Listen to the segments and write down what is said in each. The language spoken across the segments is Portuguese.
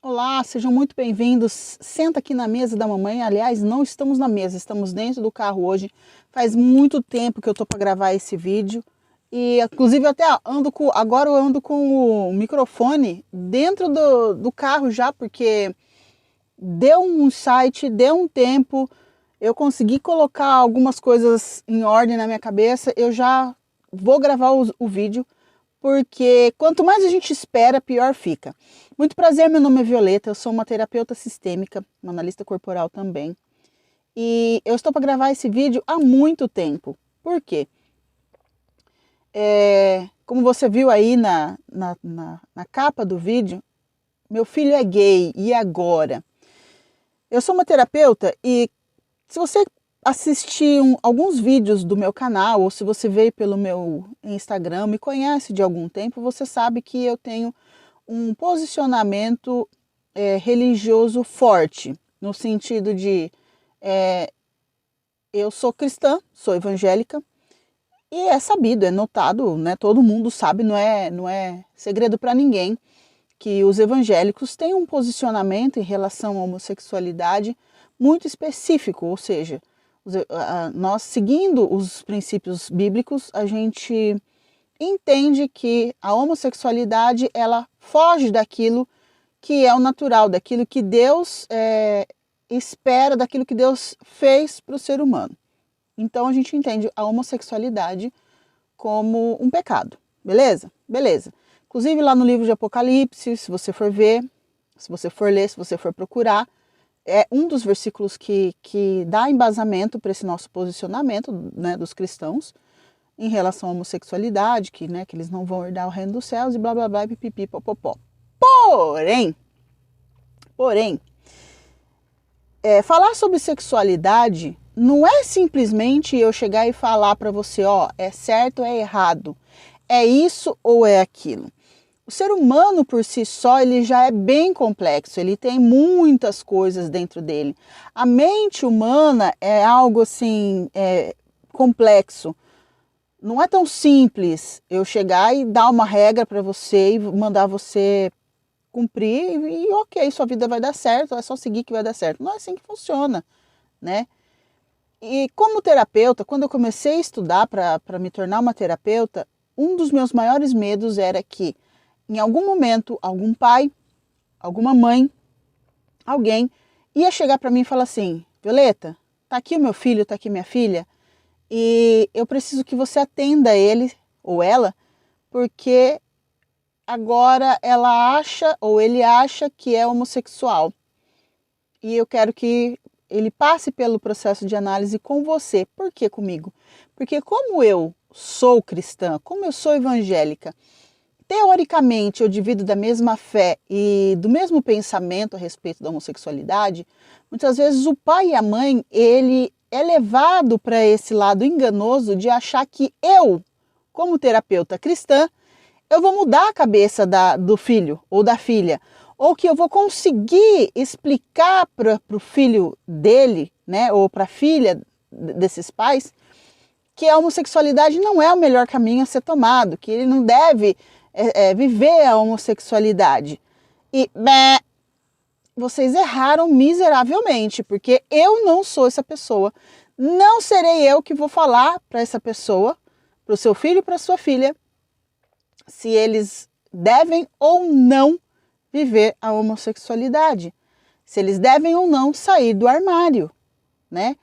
Olá, sejam muito bem-vindos. Senta aqui na mesa da mamãe. Aliás, não estamos na mesa, estamos dentro do carro hoje. Faz muito tempo que eu tô para gravar esse vídeo. E, inclusive, agora eu ando com o microfone dentro do carro já, porque deu um insight, deu um tempo. Eu consegui colocar algumas coisas em ordem na minha cabeça. Eu já vou gravar o vídeo, porque quanto mais a gente espera, pior fica. Muito prazer, meu nome é Violeta, eu sou uma terapeuta sistêmica, uma analista corporal também. E eu estou para gravar esse vídeo há muito tempo. Por quê? Como você viu aí na capa do vídeo, meu filho é gay, e agora? Eu sou uma terapeuta e se você assistir alguns vídeos do meu canal, ou se você veio pelo meu Instagram, me conhece de algum tempo, você sabe que eu tenho um posicionamento religioso forte, no sentido de eu sou cristã, sou evangélica, e é sabido, é notado, né? Todo mundo sabe, não é segredo para ninguém, que os evangélicos têm um posicionamento em relação à homossexualidade muito específico, ou seja, nós seguindo os princípios bíblicos, a gente entende que a homossexualidade ela foge daquilo que é o natural, daquilo que Deus espera, daquilo que Deus fez para o ser humano. Então a gente entende a homossexualidade como um pecado, beleza? Beleza. Inclusive lá no livro de Apocalipse, se você for ver, se você for ler, se você for procurar, é um dos versículos que dá embasamento para esse nosso posicionamento, né, dos cristãos em relação à homossexualidade, que eles não vão herdar o reino dos céus e blá blá blá, pipipi, popopó. Porém, falar sobre sexualidade não é simplesmente eu chegar e falar para você, ó, é certo ou é errado, é isso ou é aquilo. O ser humano por si só, ele já é bem complexo, ele tem muitas coisas dentro dele. A mente humana é algo assim, complexo. Não é tão simples eu chegar e dar uma regra para você e mandar você cumprir e ok, sua vida vai dar certo, é só seguir que vai dar certo. Não é assim que funciona, né? E como terapeuta, quando eu comecei a estudar para me tornar uma terapeuta, um dos meus maiores medos era que em algum momento, algum pai, alguma mãe, alguém ia chegar para mim e falar assim, Violeta, tá aqui o meu filho, tá aqui minha filha, e eu preciso que você atenda ele ou ela, porque agora ela acha ou ele acha que é homossexual. E eu quero que ele passe pelo processo de análise com você. Por que comigo? Porque como eu sou cristã, como eu sou evangélica, teoricamente eu divido da mesma fé e do mesmo pensamento a respeito da homossexualidade, muitas vezes o pai e a mãe, ele é levado para esse lado enganoso de achar que eu, como terapeuta cristã, eu vou mudar a cabeça do filho ou da filha, ou que eu vou conseguir explicar para o filho dele, né, ou para a filha desses pais, que a homossexualidade não é o melhor caminho a ser tomado, que ele não deve viver a homossexualidade. E vocês erraram miseravelmente, porque eu não sou essa pessoa. Não serei eu que vou falar para essa pessoa, para o seu filho e para a sua filha, se eles devem ou não viver a homossexualidade, se eles devem ou não sair do armário, né?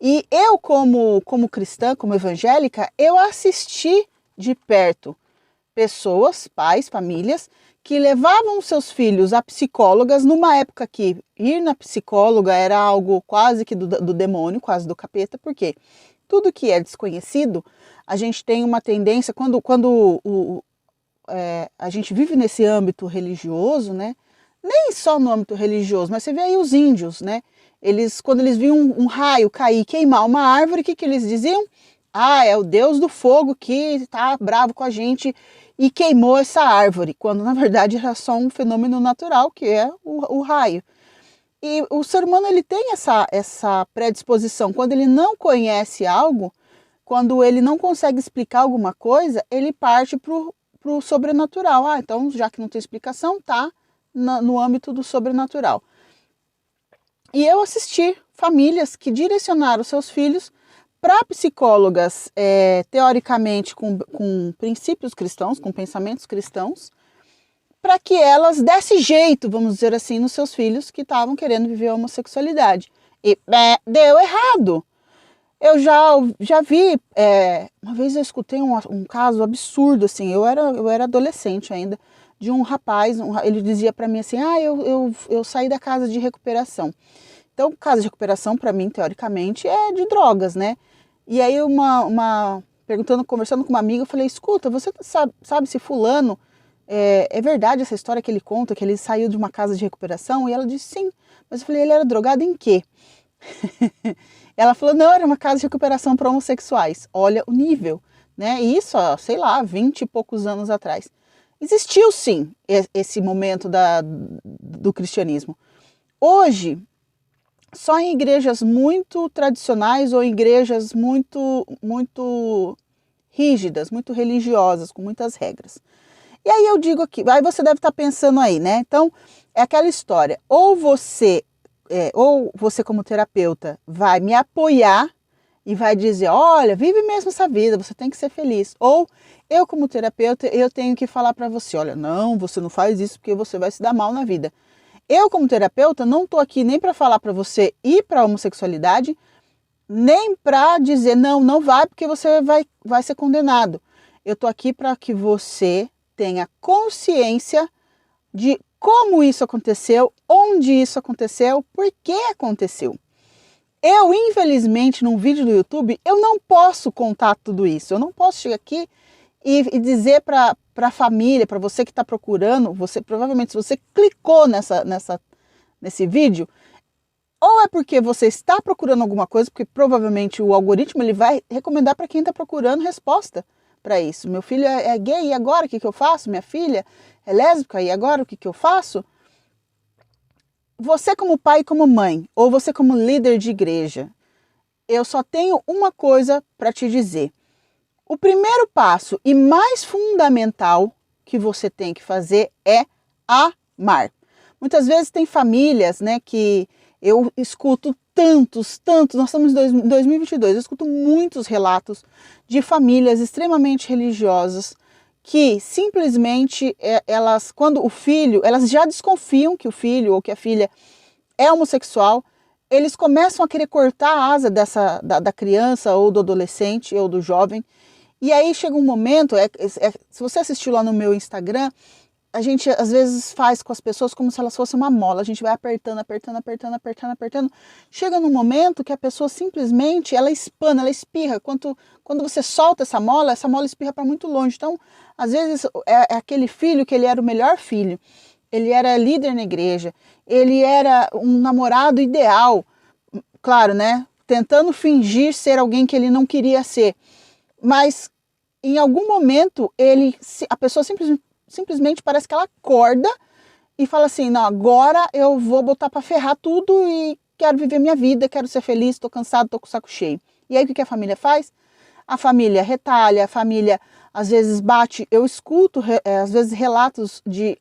E eu, como cristã, como evangélica, eu assisti de perto pessoas, pais, famílias, que levavam seus filhos a psicólogas numa época que ir na psicóloga era algo quase que do demônio, quase do capeta, porque tudo que é desconhecido, a gente tem uma tendência, quando a gente vive nesse âmbito religioso, né? Nem só no âmbito religioso, mas você vê aí os índios, né? Quando eles viam um raio cair, queimar uma árvore, o que eles diziam? Ah, é o Deus do fogo que está bravo com a gente e queimou essa árvore, quando na verdade era só um fenômeno natural, que é o raio. E o ser humano ele tem essa predisposição, quando ele não conhece algo, quando ele não consegue explicar alguma coisa, ele parte para o sobrenatural. Ah, então já que não tem explicação, tá, no âmbito do sobrenatural. E eu assisti famílias que direcionaram seus filhos para psicólogas, teoricamente com princípios cristãos, com pensamentos cristãos, para que elas dessem jeito, vamos dizer assim, nos seus filhos que estavam querendo viver a homossexualidade. E deu errado. Eu já vi, uma vez eu escutei um caso absurdo, assim, eu era adolescente ainda, de um rapaz, ele dizia para mim assim, eu saí da casa de recuperação. Então, casa de recuperação, para mim, teoricamente, é de drogas, né? E aí, conversando com uma amiga, eu falei, escuta, você sabe se fulano, é verdade essa história que ele conta, que ele saiu de uma casa de recuperação? E ela disse, sim. Mas eu falei, ele era drogado em quê? Ela falou, não, era uma casa de recuperação para homossexuais. Olha o nível, né? E isso, sei lá, 20 e poucos anos atrás. Existiu, sim, esse momento do cristianismo. Hoje, só em igrejas muito tradicionais ou igrejas muito rígidas, muito religiosas, com muitas regras. E aí eu digo aqui, aí você deve estar pensando aí, né? Então, é aquela história, ou você como terapeuta vai me apoiar e vai dizer, olha, vive mesmo essa vida, você tem que ser feliz. Ou eu como terapeuta, eu tenho que falar para você, olha, não, você não faz isso porque você vai se dar mal na vida. Eu como terapeuta não estou aqui nem para falar para você ir para a homossexualidade, nem para dizer, não vai porque você vai ser condenado. Eu estou aqui para que você tenha consciência de como isso aconteceu, onde isso aconteceu, por que aconteceu. Eu, infelizmente, num vídeo do YouTube, eu não posso contar tudo isso. Eu não posso chegar aqui e dizer para a família, para você que está procurando, provavelmente se você clicou nesse vídeo, ou é porque você está procurando alguma coisa, porque provavelmente o algoritmo ele vai recomendar para quem está procurando resposta para isso. Meu filho é gay, e agora o que eu faço? Minha filha é lésbica, e agora o que eu faço? Você como pai e como mãe, ou você como líder de igreja, eu só tenho uma coisa para te dizer. O primeiro passo e mais fundamental que você tem que fazer é amar. Muitas vezes tem famílias, né, que eu escuto tantos, nós estamos em 2022, eu escuto muitos relatos de famílias extremamente religiosas que simplesmente elas já desconfiam que o filho ou que a filha é homossexual, eles começam a querer cortar a asa da criança ou do adolescente ou do jovem. E aí chega um momento, se você assistiu lá no meu Instagram, a gente às vezes faz com as pessoas como se elas fossem uma mola, a gente vai apertando. Chega num momento que a pessoa simplesmente, ela espana, ela espirra. Quando você solta essa mola espirra para muito longe. Então, às vezes é aquele filho que ele era o melhor filho, ele era líder na igreja, ele era um namorado ideal, claro, né? Tentando fingir ser alguém que ele não queria ser. Mas em algum momento a pessoa simplesmente parece que ela acorda e fala assim, não, agora eu vou botar para ferrar tudo e quero viver minha vida, quero ser feliz, estou cansado, estou com o saco cheio. E aí o que a família faz? A família retalha, a família às vezes bate. Eu escuto às vezes relatos de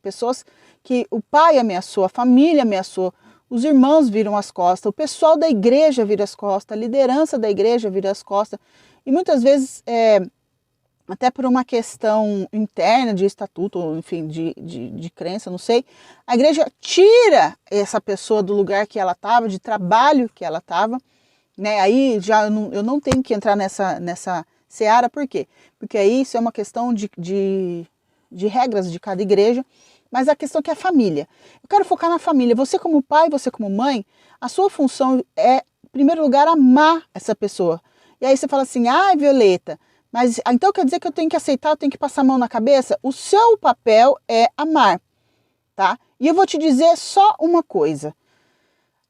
pessoas que o pai ameaçou, a família ameaçou, os irmãos viram as costas, o pessoal da igreja vira as costas, a liderança da igreja vira as costas. E muitas vezes, até por uma questão interna de estatuto, enfim, de crença, não sei, a igreja tira essa pessoa do lugar que ela estava, de trabalho que ela estava, né? Aí eu não tenho que entrar nessa seara, por quê? Porque aí isso é uma questão de regras de cada igreja, mas a questão que é a família. Eu quero focar na família. Você como pai, você como mãe, a sua função é, em primeiro lugar, amar essa pessoa. E aí você fala assim, Violeta, mas então quer dizer que eu tenho que aceitar, eu tenho que passar a mão na cabeça? O seu papel é amar, tá? E eu vou te dizer só uma coisa.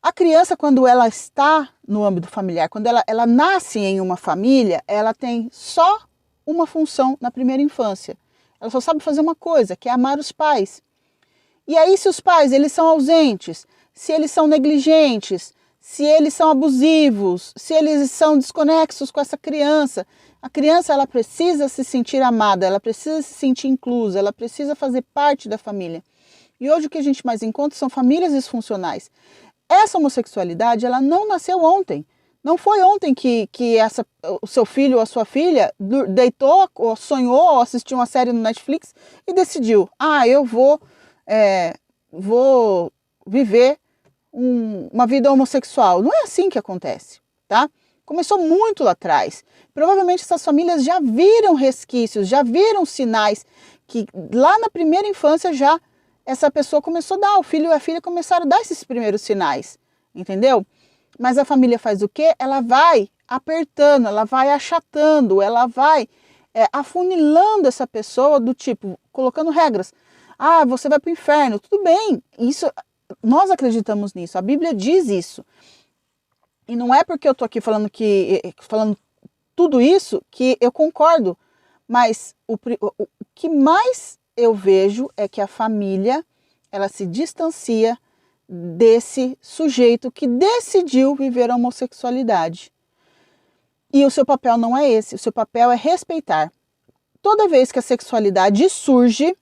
A criança, quando ela está no âmbito familiar, quando ela nasce em uma família, ela tem só uma função na primeira infância. Ela só sabe fazer uma coisa, que é amar os pais. E aí, se os pais eles são ausentes, se eles são negligentes, se eles são abusivos, se eles são desconexos com essa criança, A criança, ela precisa se sentir amada, ela precisa se sentir inclusa, ela precisa fazer parte da família. E hoje o que a gente mais encontra são famílias disfuncionais. Essa homossexualidade, ela não nasceu ontem. Não foi ontem que o seu filho ou a sua filha deitou, ou sonhou, ou assistiu uma série no Netflix e decidiu, eu vou viver uma vida homossexual. Não é assim que acontece, tá? Começou muito lá atrás. Provavelmente essas famílias já viram resquícios, já viram sinais que lá na primeira infância já essa pessoa começou a dar, o filho e a filha começaram a dar esses primeiros sinais, entendeu? Mas a família faz o quê? Ela vai apertando, ela vai achatando, ela vai afunilando essa pessoa do tipo, colocando regras. Você vai para o inferno, tudo bem, isso, nós acreditamos nisso, a Bíblia diz isso. E não é porque eu estou aqui falando tudo isso que eu concordo, mas o que mais eu vejo é que a família, ela se distancia desse sujeito que decidiu viver a homossexualidade. E o seu papel não é esse, o seu papel é respeitar. Toda vez que a sexualidade surge,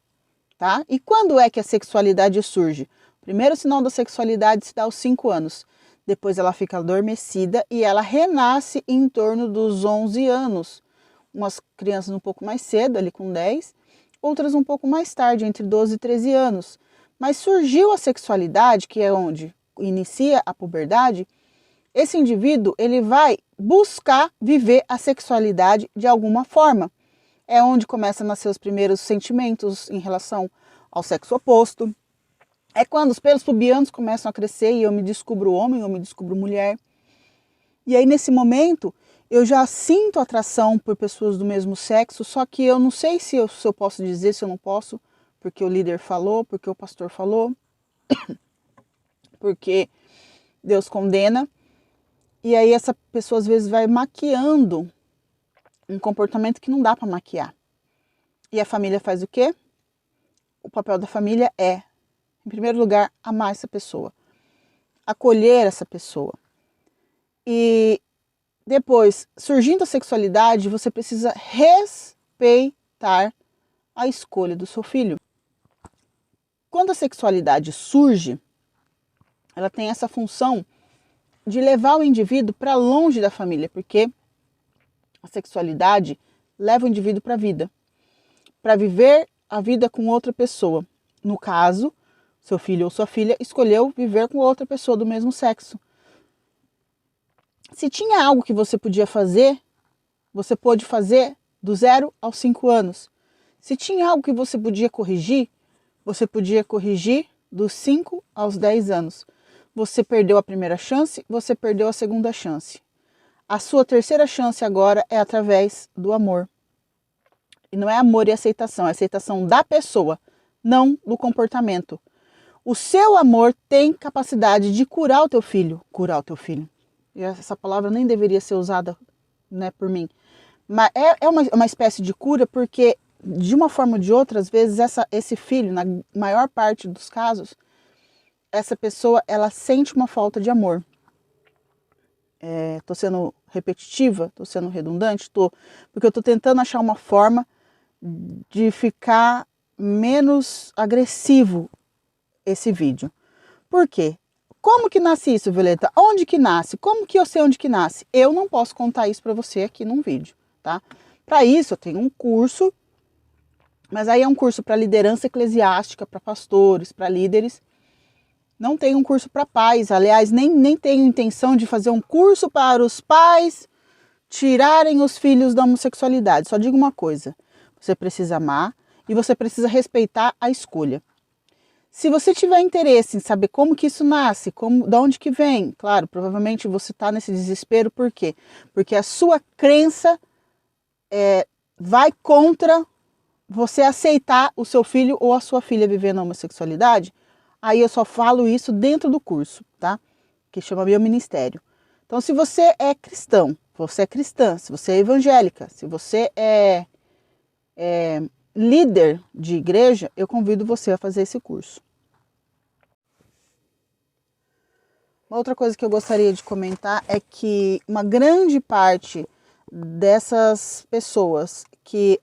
tá? E quando é que a sexualidade surge? O primeiro sinal da sexualidade se dá aos 5 anos. Depois ela fica adormecida e ela renasce em torno dos 11 anos. Umas crianças um pouco mais cedo, ali com 10, outras um pouco mais tarde, entre 12 e 13 anos. Mas surgiu a sexualidade, que é onde inicia a puberdade, esse indivíduo ele vai buscar viver a sexualidade de alguma forma. É onde começam a nascer os primeiros sentimentos em relação ao sexo oposto. É quando os pelos pubianos começam a crescer e eu me descubro homem, eu me descubro mulher. E aí nesse momento eu já sinto atração por pessoas do mesmo sexo, só que eu não sei se eu posso dizer, se eu não posso, porque o líder falou, porque o pastor falou, porque Deus condena. E aí essa pessoa às vezes vai maquiando um comportamento que não dá para maquiar. E a família faz o quê? O papel da família é, em primeiro lugar, amar essa pessoa, acolher essa pessoa. E depois, surgindo a sexualidade, você precisa respeitar a escolha do seu filho. Quando a sexualidade surge, ela tem essa função de levar o indivíduo para longe da família, porque a sexualidade leva o indivíduo para a vida, para viver a vida com outra pessoa. No caso, seu filho ou sua filha escolheu viver com outra pessoa do mesmo sexo. Se tinha algo que você podia fazer, você pôde fazer do 0 aos 5 anos. Se tinha algo que você podia corrigir, você podia corrigir dos 5 aos 10 anos. Você perdeu a primeira chance, você perdeu a segunda chance. A sua terceira chance agora é através do amor. E não é amor e aceitação, é aceitação da pessoa, não do comportamento. O seu amor tem capacidade de curar o teu filho. Curar o teu filho. E essa palavra nem deveria ser usada, né, por mim. Mas é uma espécie de cura porque, de uma forma ou de outra, às vezes esse filho, na maior parte dos casos, essa pessoa, ela sente uma falta de amor. Tô sendo repetitiva? Tô sendo redundante? Tô. Porque eu tô tentando achar uma forma de ficar menos agressivo esse vídeo. Por quê? Como que nasce isso, Violeta? Onde que nasce? Como que eu sei onde que nasce? Eu não posso contar isso para você aqui num vídeo, tá? Para isso eu tenho um curso, mas aí é um curso para liderança eclesiástica, para pastores, para líderes. Não tenho um curso para pais, aliás, nem tenho intenção de fazer um curso para os pais tirarem os filhos da homossexualidade. Só digo uma coisa, você precisa amar e você precisa respeitar a escolha. Se você tiver interesse em saber como que isso nasce, de onde que vem, claro, provavelmente você está nesse desespero, por quê? Porque a sua crença vai contra você aceitar o seu filho ou a sua filha vivendo a homossexualidade. Aí eu só falo isso dentro do curso, tá? Que chama Meu Ministério. Então, se você é cristão, você é cristã, se você é evangélica, se você é líder de igreja, eu convido você a fazer esse curso. Uma outra coisa que eu gostaria de comentar é que uma grande parte dessas pessoas que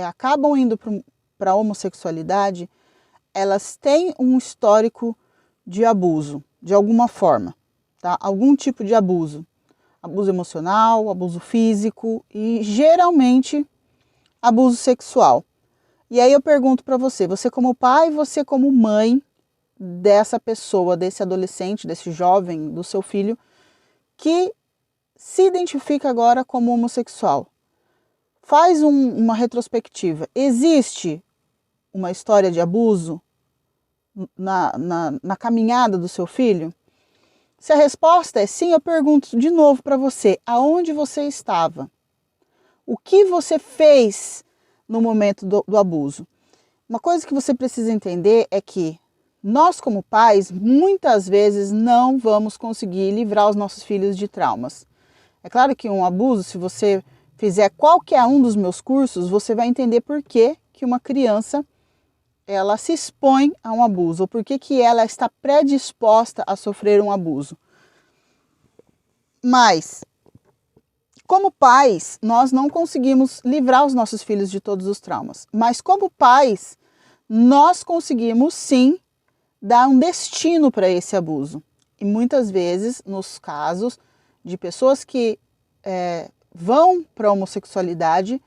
acabam indo para a homossexualidade, elas têm um histórico de abuso, de alguma forma, tá? Algum tipo de abuso. Abuso emocional, abuso físico e geralmente abuso sexual. E aí eu pergunto para você, você como pai, você como mãe dessa pessoa, desse adolescente, desse jovem, do seu filho, que se identifica agora como homossexual. Faz uma retrospectiva. Existe uma história de abuso na caminhada do seu filho? Se a resposta é sim, eu pergunto de novo para você, aonde você estava? O que você fez no momento do abuso? Uma coisa que você precisa entender é que nós, como pais, muitas vezes não vamos conseguir livrar os nossos filhos de traumas. É claro que um abuso, se você fizer qualquer um dos meus cursos, você vai entender por que uma criança ela se expõe a um abuso, ou por que ela está predisposta a sofrer um abuso. Mas, como pais, nós não conseguimos livrar os nossos filhos de todos os traumas. Mas como pais, nós conseguimos sim dar um destino para esse abuso. E muitas vezes, nos casos de pessoas que vão para a homossexualidade,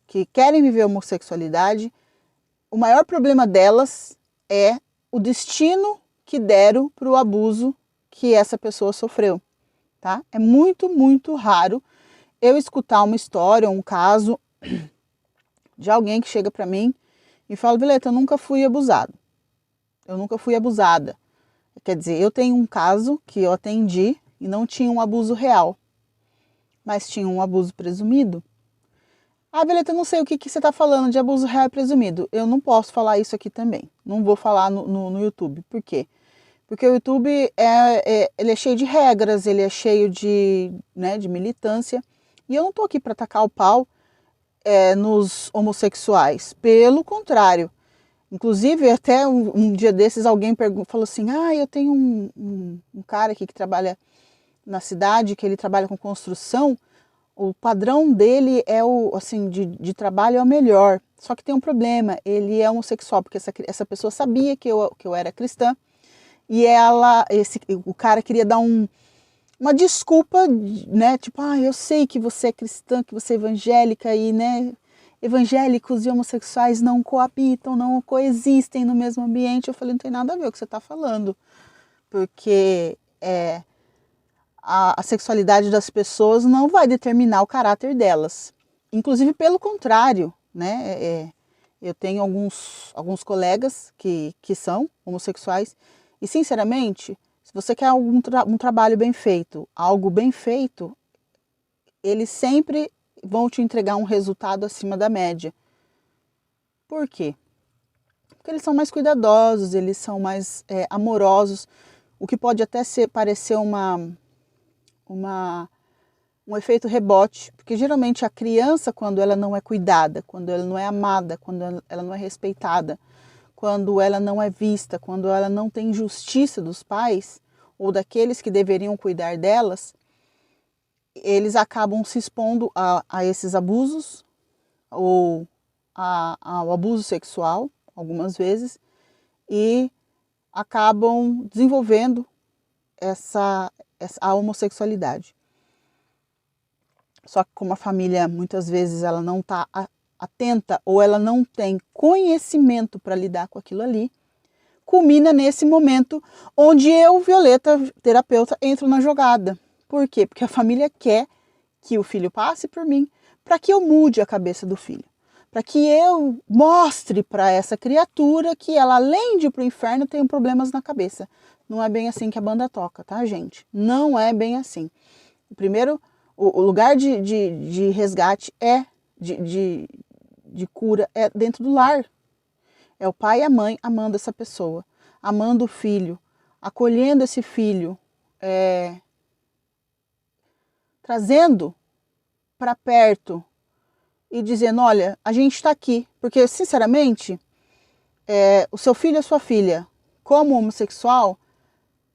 que querem viver a homossexualidade, o maior problema delas é o destino que deram para o abuso que essa pessoa sofreu. Tá? É muito, muito raro eu escutar uma história, um caso de alguém que chega para mim e fala, Violeta, eu nunca fui abusado. Eu nunca fui abusada. Quer dizer, eu tenho um caso que eu atendi e não tinha um abuso real, mas tinha um abuso presumido. Ah, Violeta, eu não sei o que você está falando de abuso real e presumido. Eu não posso falar isso aqui também. Não vou falar no YouTube. Por quê? Porque o YouTube ele é cheio de regras, ele é cheio de militância. E eu não estou aqui para tacar o pau nos homossexuais. Pelo contrário. Inclusive, até um dia desses, alguém falou assim, eu tenho um cara aqui que trabalha na cidade, que ele trabalha com construção, o padrão dele de trabalho é o melhor. Só que tem um problema, ele é homossexual, porque essa pessoa sabia que eu era cristã, e o cara queria dar uma desculpa, né? Tipo, eu sei que você é cristã, que você é evangélica, e, né, evangélicos e homossexuais não coabitam, não coexistem no mesmo ambiente. Eu falei, não tem nada a ver com o que você está falando, porque a sexualidade das pessoas não vai determinar o caráter delas. Inclusive, pelo contrário, né? Eu tenho alguns colegas que são homossexuais e, sinceramente, se você quer um trabalho bem feito, algo bem feito, eles sempre vão te entregar um resultado acima da média. Por quê? Porque eles são mais cuidadosos, eles são mais amorosos, o que pode até parecer um efeito rebote, porque geralmente a criança, quando ela não é cuidada, quando ela não é amada, quando ela não é respeitada, quando ela não é vista, quando ela não tem justiça dos pais ou daqueles que deveriam cuidar delas, eles acabam se expondo a esses abusos ou ao abuso sexual, algumas vezes, e acabam desenvolvendo a homossexualidade. Só que como a família muitas vezes ela não está atenta ou ela não tem conhecimento para lidar com aquilo ali, culmina nesse momento onde eu, Violeta, terapeuta, entro na jogada. Por quê? Porque a família quer que o filho passe por mim para que eu mude a cabeça do filho. Para que eu mostre para essa criatura que ela, além de ir para o inferno, tem problemas na cabeça. Não é bem assim que a banda toca, tá, gente? Não é bem assim. O lugar de resgate de cura é dentro do lar. É o pai e a mãe amando essa pessoa, amando o filho, acolhendo esse filho, trazendo para perto e dizendo, olha, a gente está aqui. Porque, sinceramente, o seu filho e a sua filha, como homossexual,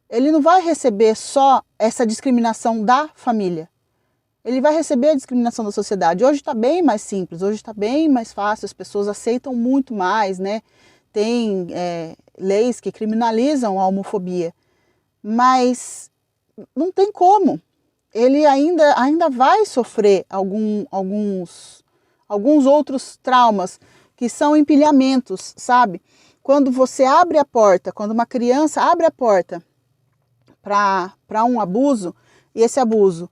ele não vai receber só essa discriminação da família. ele vai receber a discriminação da sociedade. Hoje está bem mais simples, hoje está bem mais fácil, as pessoas aceitam muito mais, né? Tem leis que criminalizam a homofobia, mas não tem como. Ele ainda vai sofrer alguns outros traumas, que são empilhamentos, sabe? Quando você abre a porta, quando uma criança abre a porta para um abuso, e esse abuso,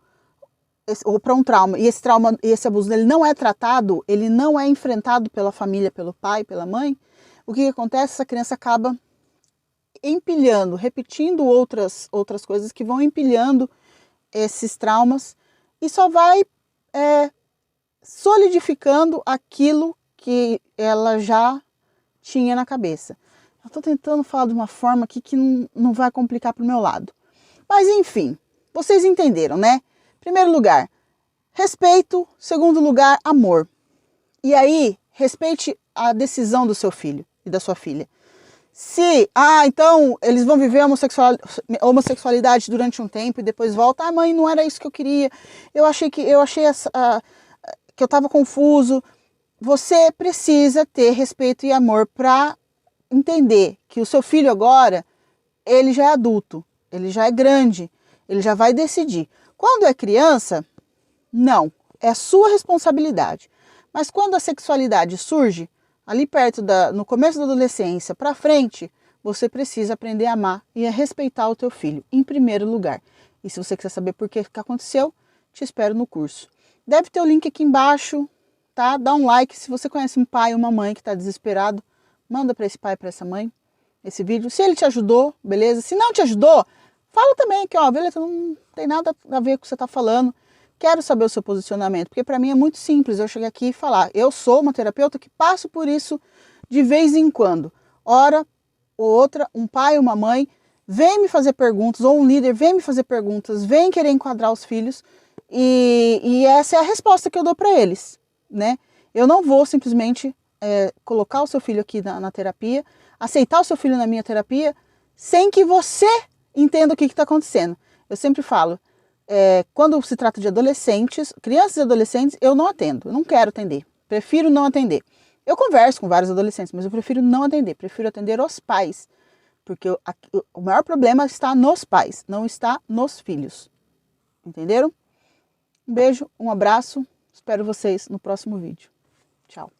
ou para um trauma, e esse abuso ele não é tratado, ele não é enfrentado pela família, pelo pai, pela mãe, o que acontece? Essa criança acaba empilhando, repetindo outras coisas que vão empilhando esses traumas e só vai solidificando aquilo que ela já tinha na cabeça. Eu estou tentando falar de uma forma aqui que não vai complicar para o meu lado. Mas enfim, vocês entenderam, né? Primeiro lugar, respeito. Segundo lugar, amor. E aí, respeite a decisão do seu filho e da sua filha. Se, então, eles vão viver homossexualidade durante um tempo e depois volta, mãe, não era isso que eu queria, eu achei que eu estava confuso. Você precisa ter respeito e amor para entender que o seu filho agora, ele já é adulto, ele já é grande, ele já vai decidir. Quando é criança, não, é sua responsabilidade. Mas quando a sexualidade surge, ali perto no começo da adolescência para frente, você precisa aprender a amar e a respeitar o teu filho, em primeiro lugar. E se você quiser saber por que aconteceu, te espero no curso. Deve ter o link aqui embaixo, tá? Dá um like. Se você conhece um pai ou uma mãe que está desesperado, manda para esse pai, para essa mãe, esse vídeo. Se ele te ajudou, beleza? Se não te ajudou, fala também que, ó, beleza, não tem nada a ver com o que você está falando. Quero saber o seu posicionamento, porque para mim é muito simples eu chegar aqui e falar, eu sou uma terapeuta que passo por isso de vez em quando. Hora ou outra, um pai ou uma mãe vem me fazer perguntas, ou um líder vem me fazer perguntas, vem querer enquadrar os filhos, e essa é a resposta que eu dou para eles, né? Eu não vou simplesmente colocar o seu filho aqui na terapia, aceitar o seu filho na minha terapia, sem que você entenda o que está acontecendo. Eu sempre falo, quando se trata de adolescentes, crianças e adolescentes, eu não atendo, eu não quero atender, prefiro não atender. Eu converso com vários adolescentes, mas eu prefiro não atender, prefiro atender os pais, porque o maior problema está nos pais, não está nos filhos. Entenderam? Um beijo, um abraço, espero vocês no próximo vídeo. Tchau.